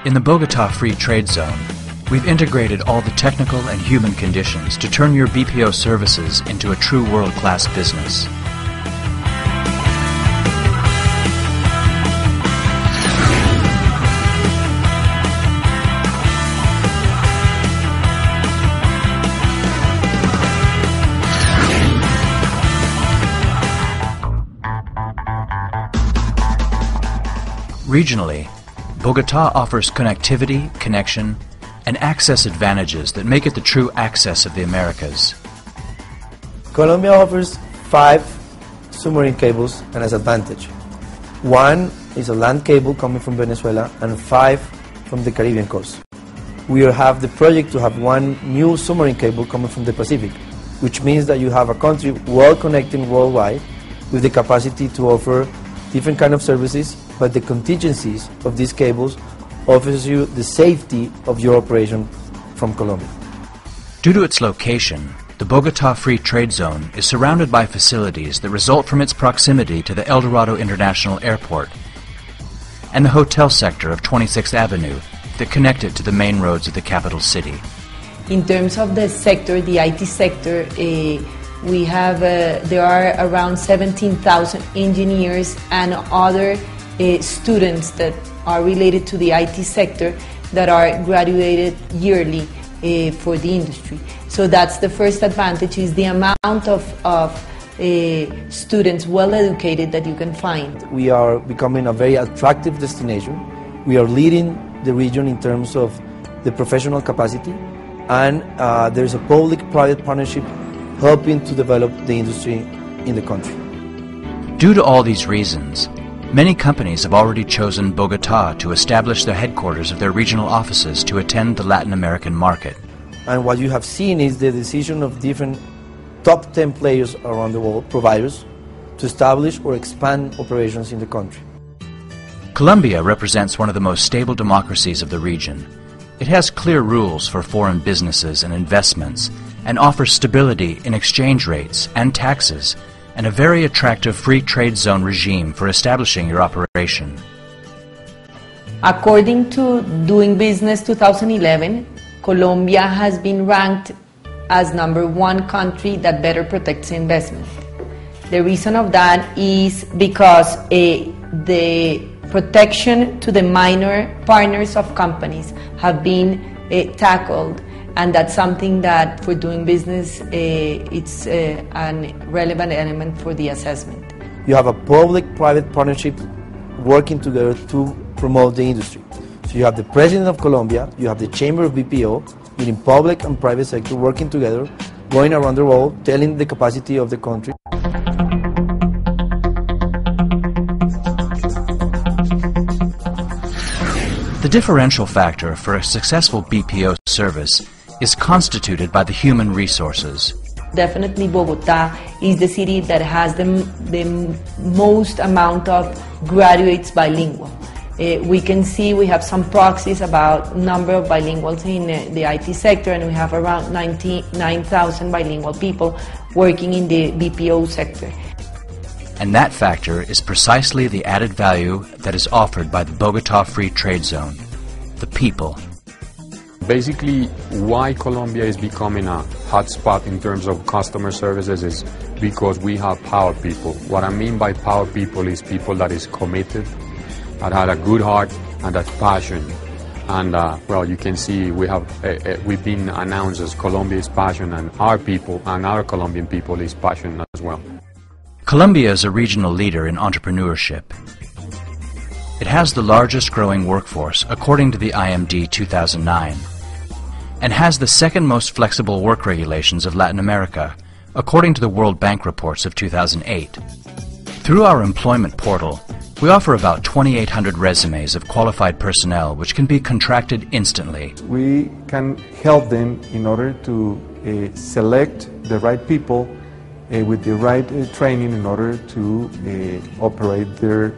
In the Bogota Free Trade Zone, we've integrated all the technical and human conditions to turn your BPO services into a true world-class business. Regionally, Bogota offers connectivity, connection, and access advantages that make it the true access of the Americas. Colombia offers 5 submarine cables and as advantage. 1 is a land cable coming from Venezuela and 5 from the Caribbean coast. We have the project to have 1 new submarine cable coming from the Pacific, which means that you have a country well connected worldwide with the capacity to offer different kind of services, but the contingencies of these cables offers you the safety of your operation from Colombia. Due to its location, the Bogota Free Trade Zone is surrounded by facilities that result from its proximity to the El Dorado International Airport and the hotel sector of 26th Avenue that connect it to the main roads of the capital city. In terms of the sector, the IT sector, there are around 17,000 engineers and other students that are related to the IT sector that are graduated yearly for the industry. So that's the first advantage, is the amount of students well educated that you can find. We are becoming a very attractive destination. We are leading the region in terms of the professional capacity, and there's a public-private partnership helping to develop the industry in the country. Due to all these reasons, many companies have already chosen Bogota to establish the headquarters of their regional offices to attend the Latin American market. And what you have seen is the decision of different top 10 players around the world, providers, to establish or expand operations in the country. Colombia represents one of the most stable democracies of the region. It has clear rules for foreign businesses and investments, and offers stability in exchange rates and taxes, and a very attractive free trade zone regime for establishing your operation. According to Doing Business 2011, Colombia has been ranked as #1 country that better protects investment. The reason of that is because the protection to the minor partners of companies have been tackled, and that's something that for doing business it's a relevant element for the assessment. You have a public-private partnership working together to promote the industry. So you have the President of Colombia, you have the Chamber of BPO, meaning public and private sector working together, going around the world, telling the capacity of the country. The differential factor for a successful BPO service is constituted by the human resources. Definitely Bogota is the city that has the most amount of graduates bilingual. We can see we have some proxies about number of bilinguals in the IT sector, and we have around 99,000 bilingual people working in the BPO sector. And that factor is precisely the added value that is offered by the Bogota Free Trade Zone, the people. Basically, why Colombia is becoming a hotspot in terms of customer services is because we have power people. What I mean by power people is people that is committed, that had a good heart and that passion. And well, you can see we've been announced as Colombia's passion, and our people and our Colombian people is passion as well. Colombia is a regional leader in entrepreneurship. It has the largest growing workforce according to the IMD 2009, and has the second most flexible work regulations of Latin America, according to the World Bank reports of 2008. Through our employment portal, we offer about 2,800 resumes of qualified personnel which can be contracted instantly. We can help them in order to select the right people with the right training in order to operate their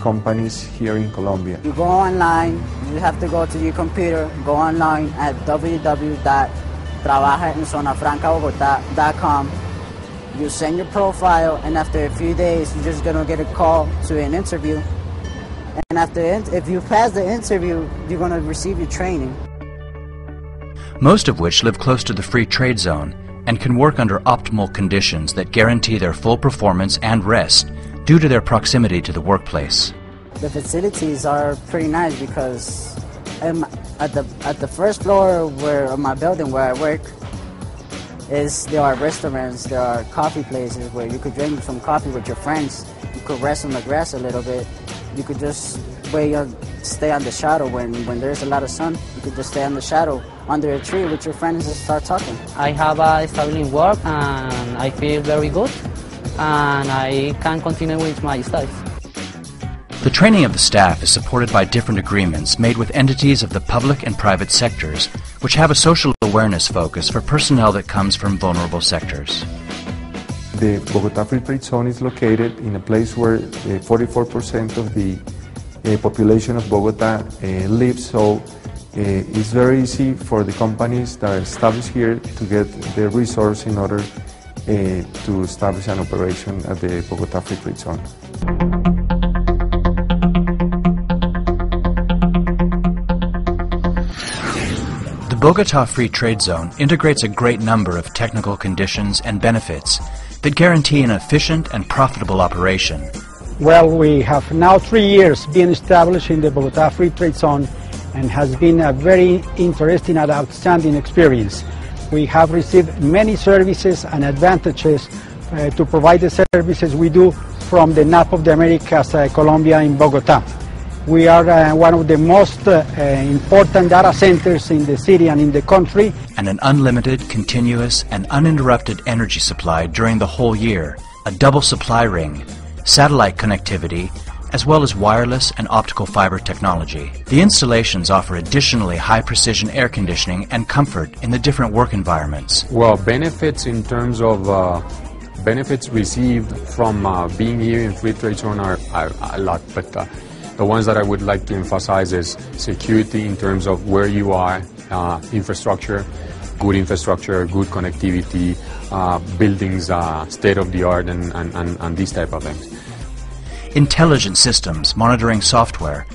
companies here in Colombia. You go online, you have to go to your computer, go online at www.trabajaenzonafrancabogota.com. You send your profile, and after a few days you're just going to get a call to an interview, And if you pass the interview, you're going to receive your training. Most of which live close to the free trade zone and can work under optimal conditions that guarantee their full performance and rest due to their proximity to the workplace. The facilities are pretty nice because at the first floor of my building where I work, there are restaurants, there are coffee places where you could drink some coffee with your friends. You could rest on the grass a little bit. You could just stay on the shadow when there's a lot of sun. You could just stay on the shadow under a tree with your friends and start talking. I have a stable work and I feel very good and I can continue with my studies. The training of the staff is supported by different agreements made with entities of the public and private sectors, which have a social awareness focus for personnel that comes from vulnerable sectors. The Bogota Free Trade Zone is located in a place where 44% of the population of Bogota lives, so it's very easy for the companies that are established here to get the resource in order to establish an operation at the Bogota Free Trade Zone. The Bogota Free Trade Zone integrates a great number of technical conditions and benefits that guarantee an efficient and profitable operation. Well, we have now 3 years been established in the Bogota Free Trade Zone and has been a very interesting and outstanding experience. We have received many services and advantages to provide the services we do from the NAP of the Americas, Colombia in Bogota. We are one of the most important data centers in the city and in the country. And an unlimited, continuous, and uninterrupted energy supply during the whole year, a double supply ring, satellite connectivity, as well as wireless and optical fiber technology. The installations offer additionally high-precision air conditioning and comfort in the different work environments. Well, benefits in terms of benefits received from being here in Free Trade Zone are a lot, but the ones that I would like to emphasize is security in terms of where you are, infrastructure, good connectivity, buildings, state-of-the-art, and these type of things. Intelligent systems, monitoring software,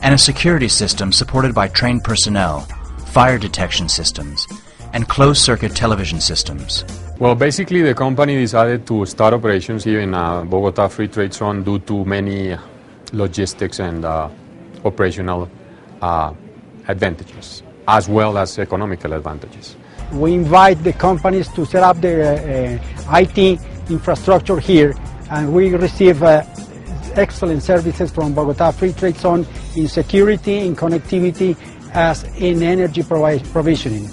and a security system supported by trained personnel, fire detection systems, and closed-circuit television systems. Well, basically the company decided to start operations here in Bogota Free Trade Zone due to many logistics and operational advantages, as well as economical advantages. We invite the companies to set up their IT infrastructure here, and we receive excellent services from Bogota Free Trade Zone in security, in connectivity, as in energy provisioning.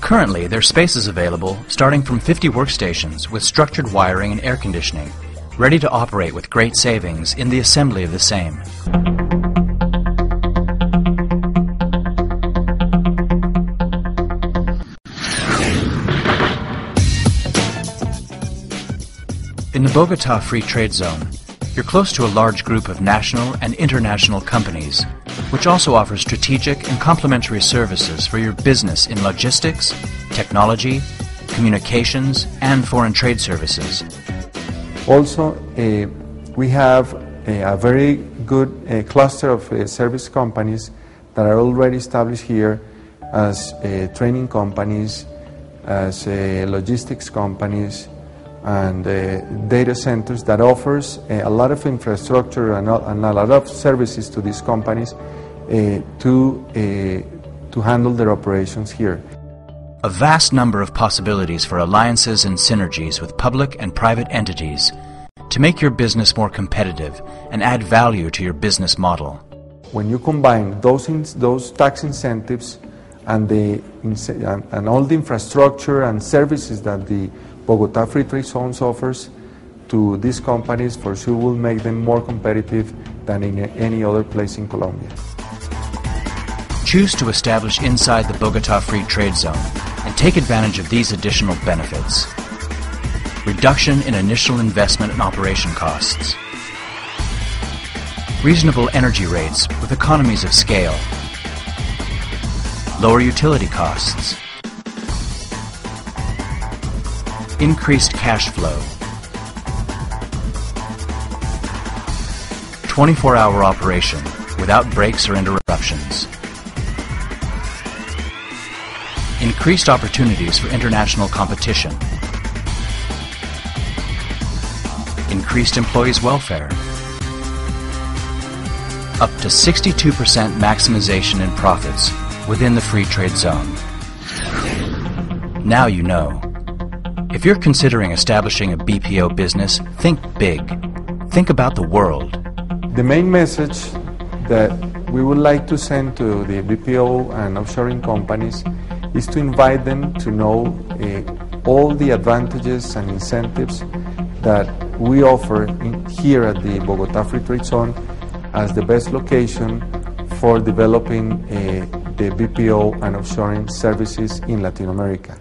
Currently, there are spaces available starting from 50 workstations with structured wiring and air conditioning, ready to operate with great savings in the assembly of the same. In the Bogota Free Trade Zone, you're close to a large group of national and international companies, which also offers strategic and complementary services for your business in logistics, technology, communications, and foreign trade services. Also, we have a very good cluster of service companies that are already established here as training companies, as logistics companies, and data centers that offers a lot of infrastructure and a lot of services to these companies to handle their operations here. A vast number of possibilities for alliances and synergies with public and private entities to make your business more competitive and add value to your business model. When you combine those tax incentives and all the infrastructure and services that the Bogota Free Trade Zones offers to these companies, for sure will make them more competitive than in any other place in Colombia. Choose to establish inside the Bogota Free Trade Zone and take advantage of these additional benefits. Reduction in initial investment and operation costs. Reasonable energy rates with economies of scale. Lower utility costs. Increased cash flow. 24-hour operation without breaks or interruptions. Increased opportunities for international competition. Increased employees' welfare. Up to 62% maximization in profits within the free trade zone. Now you know. If you're considering establishing a BPO business, think big. Think about the world. The main message that we would like to send to the BPO and offshoring companies is to invite them to know all the advantages and incentives that we offer here at the Bogota Free Trade Zone as the best location for developing the BPO and offshoring services in Latin America.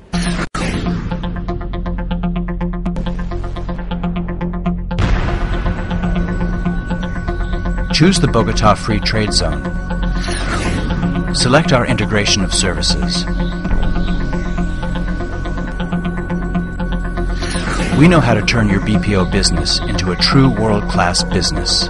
Choose the Bogota Free Trade Zone. Select our integration of services. We know how to turn your BPO business into a true world-class business.